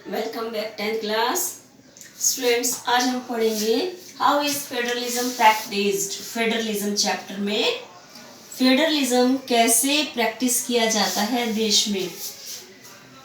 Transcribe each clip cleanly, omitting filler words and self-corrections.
Welcome back 10th class students. आज हम पढ़ेंगे how is federalism practised. Federalism chapter में फेडरलिज्म कैसे प्रैक्टिस किया जाता है देश में।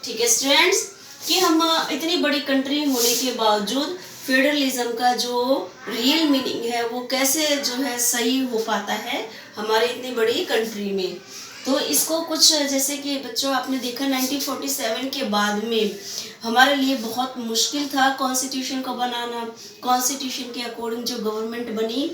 ठीक है स्टूडेंट्स, कि हम इतनी बड़ी कंट्री होने के बावजूद फेडरलिज्म का जो रियल मीनिंग है वो कैसे जो है सही हो पाता है हमारी इतनी बड़ी कंट्री में। तो इसको कुछ जैसे कि बच्चों आपने देखा 1947 के बाद में हमारे लिए बहुत मुश्किल था कॉन्स्टिट्यूशन को बनाना। कॉन्स्टिट्यूशन के अकॉर्डिंग जो गवर्नमेंट बनी,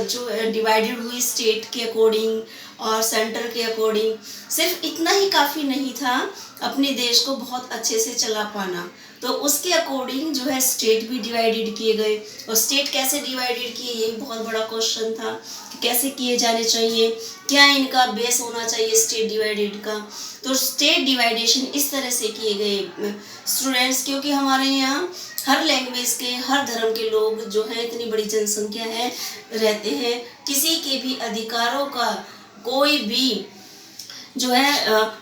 जो डिवाइडेड हुई स्टेट के अकॉर्डिंग और सेंटर के अकॉर्डिंग, सिर्फ इतना ही काफ़ी नहीं था अपने देश को बहुत अच्छे से चला पाना। तो उसके अकॉर्डिंग जो है स्टेट भी डिवाइडेड किए गए। और स्टेट कैसे डिवाइडेड किए, यही बहुत बड़ा क्वेश्चन था कि कैसे किए जाने चाहिए, क्या इनका बेस होना चाहिए स्टेट डिवाइडेड का। तो स्टेट डिवाइडेशन इस तरह से किए गए स्टूडेंट्स, क्योंकि हमारे यहाँ हर लैंग्वेज के, हर धर्म के लोग जो है इतनी बड़ी जनसंख्या है रहते हैं। किसी के भी अधिकारों का कोई भी जो है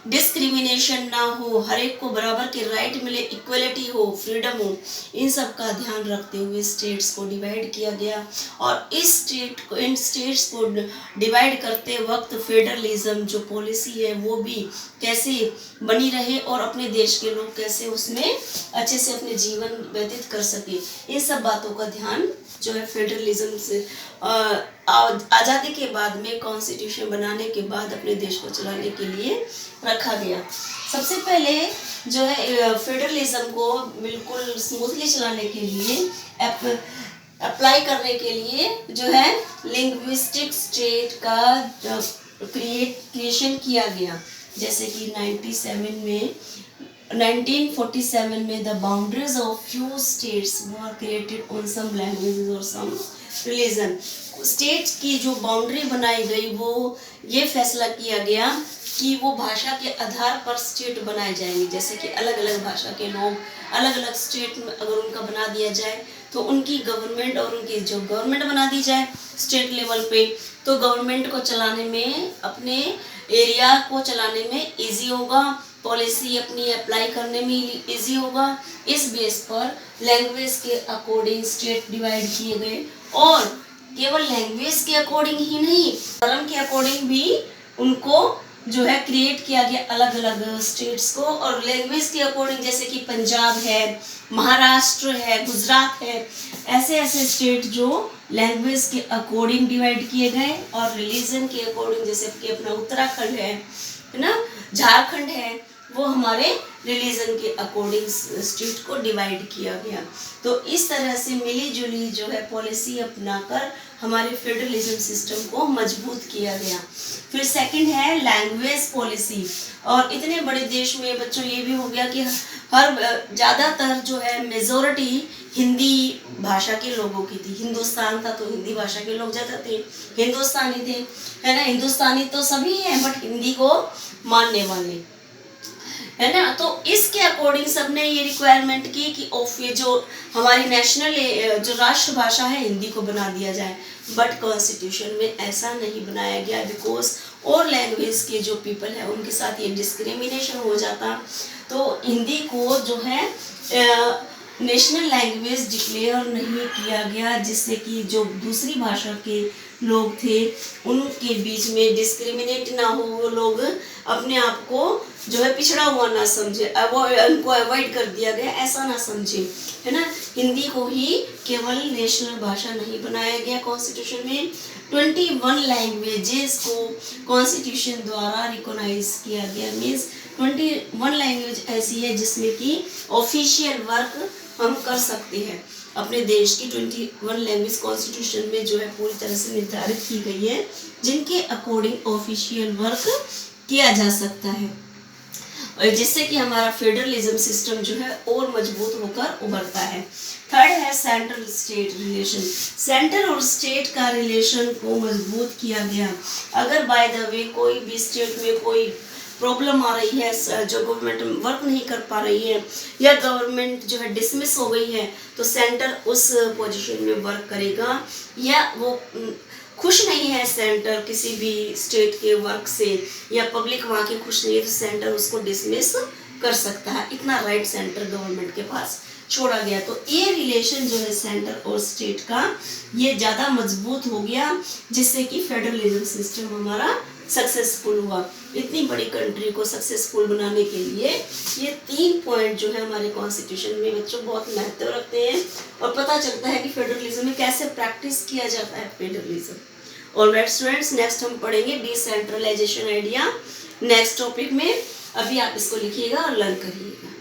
डिस्क्रिमिनेशन ना हो, हर एक को बराबर के राइट मिले, इक्वलिटी हो, फ्रीडम हो, इन सब का ध्यान रखते हुए स्टेट्स को डिवाइड किया गया। और इन स्टेट्स को डिवाइड करते वक्त फेडरलिज्म जो पॉलिसी है वो भी कैसे बनी रहे और अपने देश के लोग कैसे उसमें अच्छे से अपने जीवन व्यतीत कर सके, इन सब बातों का ध्यान जो है फेडरलिज्म से आज़ादी के बाद में कॉन्स्टिट्यूशन बनाने के बाद अपने देश को चलाने के लिए रखा गया। सबसे पहले जो है फेडरलिज्म को बिल्कुल स्मूथली चलाने के लिए अप्लाई करने के लिए जो है लिंग्विस्टिक स्टेट का क्रिएशन किया गया। जैसे कि 1947 में the boundaries of few states were created on some languages और सम रिलीजन। स्टेट्स की जो बाउंड्री बनाई गई वो ये फैसला किया गया कि वो भाषा के आधार पर स्टेट बनाए जाएंगे। जैसे कि अलग अलग भाषा के लोग अलग अलग स्टेट में अगर उनका बना दिया जाए तो उनकी गवर्नमेंट और उनकी जो गवर्नमेंट बना दी जाए स्टेट लेवल पे, तो गवर्नमेंट को चलाने में, अपने एरिया को चलाने में इजी होगा, पॉलिसी अपनी अप्लाई करने में इजी होगा। इस बेस पर लैंग्वेज के अकॉर्डिंग स्टेट डिवाइड किए गए। और केवल लैंग्वेज के अकॉर्डिंग ही नहीं, धर्म के अकॉर्डिंग भी उनको जो है क्रिएट किया गया अलग अलग स्टेट्स को। और लैंग्वेज के अकॉर्डिंग जैसे कि पंजाब है, महाराष्ट्र है, गुजरात है, ऐसे ऐसे स्टेट जो लैंग्वेज के अकॉर्डिंग डिवाइड किए गए। और रिलीजन के अकॉर्डिंग जैसे कि अपना उत्तराखंड है ना, झारखंड है, वो हमारे रिलीजन के अकॉर्डिंग स्टेट को डिवाइड किया गया। तो इस तरह से मिली जुली जो है पॉलिसी अपनाकर हमारे फेडरलिज्म सिस्टम को मजबूत किया गया। फिर सेकंड है लैंग्वेज पॉलिसी। और इतने बड़े देश में बच्चों ये भी हो गया कि हर ज़्यादातर जो है मेजोरिटी हिंदी भाषा के लोगों की थी। हिंदुस्तान था तो हिंदी भाषा के लोग ज़्यादा थे, हिंदुस्तानी थे, है ना। हिंदुस्तानी तो सभी हैं बट हिंदी को मानने वाले, है ना। तो इसके अकॉर्डिंग सबने ये रिक्वायरमेंट की कि ऑफ ये जो हमारी नेशनल जो राष्ट्रभाषा है हिंदी को बना दिया जाए। बट कॉन्स्टिट्यूशन में ऐसा नहीं बनाया गया, बिकॉज और लैंग्वेज के जो पीपल है उनके साथ ये डिस्क्रिमिनेशन हो जाता। तो हिंदी को जो है नेशनल लैंग्वेज डिक्लेयर नहीं किया गया, जिससे कि जो दूसरी भाषा के लोग थे उनके बीच में डिस्क्रिमिनेट ना हो, वो लोग अपने आप को जो है पिछड़ा हुआ ना समझे, उनको अवॉइड कर दिया गया ऐसा ना समझे, है ना। हिंदी को ही केवल नेशनल भाषा नहीं बनाया गया कॉन्स्टिट्यूशन में। 21 लैंग्वेजेस को कॉन्स्टिट्यूशन द्वारा रिकॉग्नाइज किया गया। मीन्स 21 लैंग्वेज ऐसी है जिसमें कि ऑफिशियल वर्क हम कर सकते हैं। अपने देश की 21 लैंग्वेज कॉन्स्टिट्यूशन में जो है पूरी तरह से निर्धारित की गई है, जिनके अकॉर्डिंग ऑफिशियल वर्क किया जा सकता है, और जिससे कि हमारा फेडरलिज्म सिस्टम जो है और मजबूत होकर उभरता है। थर्ड है सेंट्रल स्टेट रिलेशन। सेंटर और स्टेट का रिलेशन को मजबूत किया गया। अगर बाय द वे कोई भी स्टेट में कोई प्रॉब्लम आ रही है, जो गवर्नमेंट वर्क नहीं कर पा रही है या गवर्नमेंट जो है डिसमिस हो गई है, तो सेंटर उस पोजीशन में वर्क करेगा। या वो खुश नहीं है सेंटर किसी भी स्टेट के वर्क से, या पब्लिक वहाँ की खुश नहीं है, तो सेंटर उसको डिसमिस कर सकता है, इतना राइट सेंट्रल गवर्नमेंट के पास छोड़ा गया। तो ये रिलेशन जो है सेंटर और स्टेट का ये ज़्यादा मजबूत हो गया, जिससे कि फेडरलिज्म सिस्टम हमारा सक्सेसफुल हुआ। इतनी बड़ी कंट्री को सक्सेसफुल बनाने के लिए ये 3 पॉइंट जो है हमारे कॉन्स्टिट्यूशन में बच्चों बहुत महत्व रखते हैं, और पता चलता है कि फेडरलिज्म में कैसे प्रैक्टिस किया जाता है फेडरलिज्म। ऑलराइट स्टूडेंट्स, नेक्स्ट हम पढ़ेंगे डिसेंट्रलाइजेशन आइडिया नेक्स्ट टॉपिक में। अभी आप इसको लिखिएगा और लर्न करिएगा।